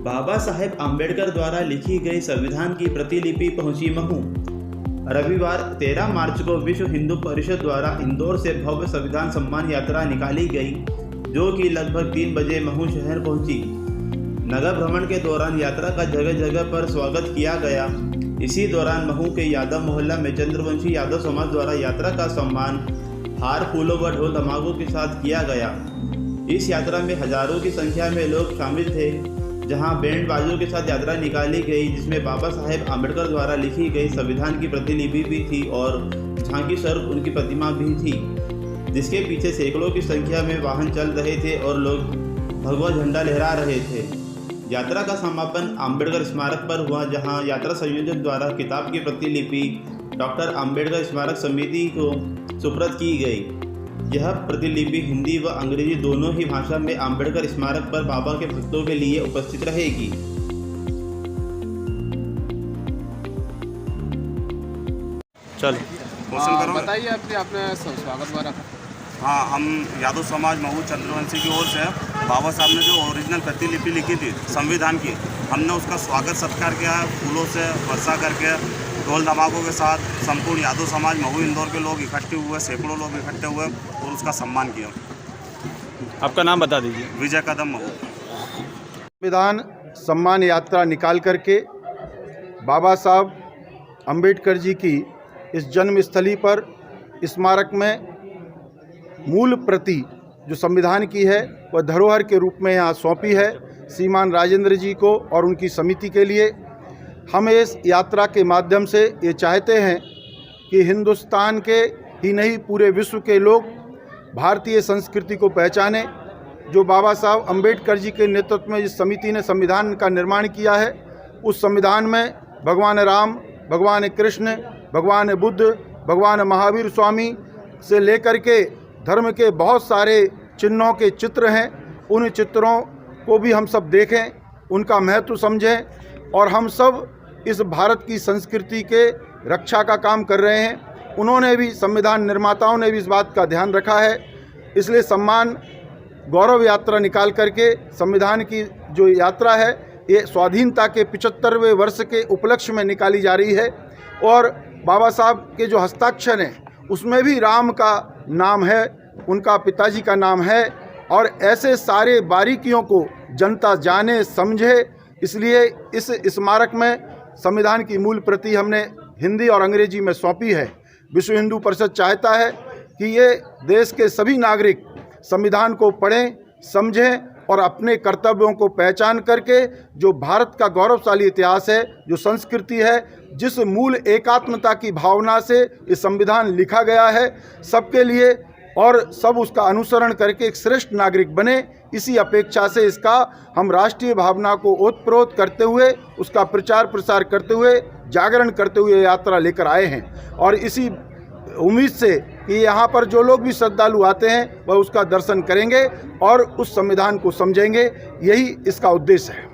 बाबा साहेब आम्बेडकर द्वारा लिखी गई संविधान की प्रतिलिपि पहुंची महू। रविवार 13 मार्च को विश्व हिंदू परिषद द्वारा इंदौर से भव्य संविधान सम्मान यात्रा निकाली गई, जो कि लगभग 3 बजे महू शहर पहुंची। नगर भ्रमण के दौरान यात्रा का जगह जगह पर स्वागत किया गया। इसी दौरान महू के यादव मोहल्ला में चंद्रवंशी यादव समाज द्वारा यात्रा का सम्मान हार, फूलों व ढोल धमाकों के साथ किया गया। इस यात्रा में हजारों की संख्या में लोग शामिल थे, जहां बैंड बाजों के साथ यात्रा निकाली गई, जिसमें बाबा साहेब आम्बेडकर द्वारा लिखी गई संविधान की प्रतिलिपि भी थी और झांकी स्वरूप उनकी प्रतिमा भी थी, जिसके पीछे सैकड़ों की संख्या में वाहन चल रहे थे और लोग भगवा झंडा लहरा रहे थे। यात्रा का समापन आम्बेडकर स्मारक पर हुआ, जहां यात्रा संयोजक द्वारा किताब की प्रतिलिपि डॉक्टर आम्बेडकर स्मारक समिति को सुपुर्द की गई। यह प्रतिलिपि हिंदी व अंग्रेजी दोनों ही भाषा में आम्बेडकर स्मारक पर बाबा के भक्तों के लिए उपस्थित रहेगी। चलो बताइए आपने स्वागत वाला। हाँ, हम यादव समाज महू चंद्रवंशी की ओर से बाबा साहब ने जो ओरिजिनल प्रतिलिपि लिखी थी संविधान की, हमने उसका स्वागत सत्कार किया है। फूलों से वर्षा करके, ढोल धमाकों के साथ संपूर्ण यादव समाज महू इंदौर के लोग इकट्ठे हुए, सैकड़ों लोग इकट्ठे हुए और उसका सम्मान किया। आपका नाम बता दीजिए। विजय कदम महू। संविधान सम्मान यात्रा निकाल करके बाबा साहब अम्बेडकर जी की इस जन्मस्थली पर स्मारक में मूल प्रति जो संविधान की है वह धरोहर के रूप में यहाँ सौंपी है श्रीमान राजेंद्र जी को और उनकी समिति के लिए। हम इस यात्रा के माध्यम से ये चाहते हैं कि हिंदुस्तान के ही नहीं पूरे विश्व के लोग भारतीय संस्कृति को पहचानें। जो बाबा साहब अम्बेडकर जी के नेतृत्व में जिस समिति ने संविधान का निर्माण किया है, उस संविधान में भगवान राम, भगवान कृष्ण, भगवान बुद्ध, भगवान महावीर स्वामी से लेकर के धर्म के बहुत सारे चिन्हों के चित्र हैं। उन चित्रों को भी हम सब देखें, उनका महत्व समझें और हम सब इस भारत की संस्कृति के रक्षा का काम कर रहे हैं। उन्होंने भी, संविधान निर्माताओं ने भी इस बात का ध्यान रखा है। इसलिए सम्मान गौरव यात्रा निकाल करके संविधान की जो यात्रा है ये स्वाधीनता के 75वें वर्ष के उपलक्ष्य में निकाली जा रही है। और बाबा साहब के जो हस्ताक्षर हैं उसमें भी राम का नाम है, उनका पिताजी का नाम है और ऐसे सारे बारीकियों को जनता जाने समझे। इसलिए इस स्मारक में संविधान की मूल प्रति हमने हिंदी और अंग्रेजी में सौंपी है। विश्व हिंदू परिषद चाहता है कि ये देश के सभी नागरिक संविधान को पढ़ें, समझें और अपने कर्तव्यों को पहचान करके जो भारत का गौरवशाली इतिहास है, जो संस्कृति है, जिस मूल एकात्मता की भावना से ये संविधान लिखा गया है सबके लिए, और सब उसका अनुसरण करके एक श्रेष्ठ नागरिक बने, इसी अपेक्षा से इसका हम राष्ट्रीय भावना को ओतप्रोत करते हुए, उसका प्रचार प्रसार करते हुए, जागरण करते हुए यात्रा लेकर आए हैं। और इसी उम्मीद से कि यहाँ पर जो लोग भी श्रद्धालु आते हैं वह उसका दर्शन करेंगे और उस संविधान को समझेंगे, यही इसका उद्देश्य है।